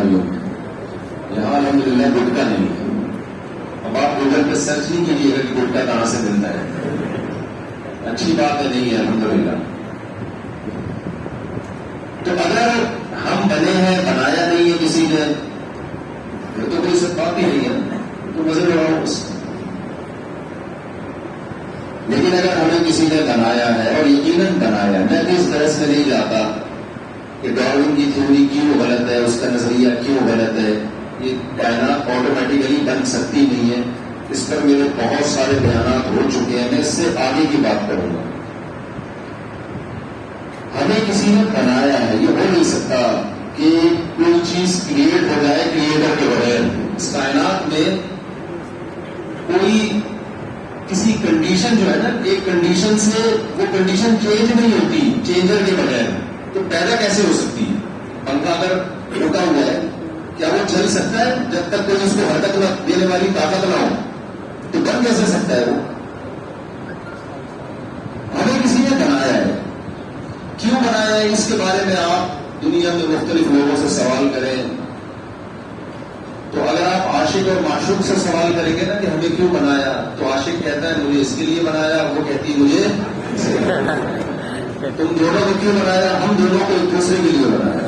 بھائیوں، یہاں الحمدللہ گٹکا نہیں ہے. اب آپ گوگل پہ سرچ نہیں کیجیے گا کہ گٹکا کہاں سے ملتا ہے. اچھی بات ہے، نہیں ہے الحمدللہ. تو اگر ہم بنے ہیں، بنایا نہیں ہے کسی نے، پھر تو کوئی سب بات ہی نہیں ہے، تو مزے لڑاؤ اس. لیکن اگر ہمیں کسی نے بنایا ہے، اور یقیناً بنایا، میں تو اس بحث میں نہیں جاتا کہ ڈارون کی تھیوری کیوں غلط ہے، اس کا نظریہ کیوں غلط ہے. یہ کائنات آٹومیٹیکلی بن سکتی نہیں ہے. اس پر میرے بہت سارے بیانات ہو چکے ہیں، میں اس سے آگے کی بات کروں گا. ہمیں کسی نے بنایا ہے، یہ ہو نہیں سکتا کہ کوئی چیز کریٹ ہو جائے کریٹر کے بغیر. اس کائنات میں کوئی کسی کنڈیشن جو ہے نا، ایک کنڈیشن سے وہ کنڈیشن چینج نہیں ہوتی چینجر کے بغیر. تو پیدا کیسے ہو سکتی ہے؟ پنکھا اگر رکا ہوا ہے، کیا وہ چل سکتا ہے جب تک کوئی اس کو حرکت دینے والی طاقت نہ ہو؟ تو بن کیسے سکتا ہے وہ؟ ہمیں کسی نے بنایا ہے، کیوں بنایا ہے اس کے بارے میں آپ دنیا میں مختلف لوگوں سے سوال کریں. تو اگر آپ عاشق اور معشوق سے سوال کریں گے نا کہ ہمیں کیوں بنایا، تو عاشق کہتا ہے مجھے اس کے لیے بنایا، وہ کہتی ہے مجھے. تم دونوں کو کیوں بنایا؟ ہم دونوں کو ایک دوسرے کے لیے بنایا.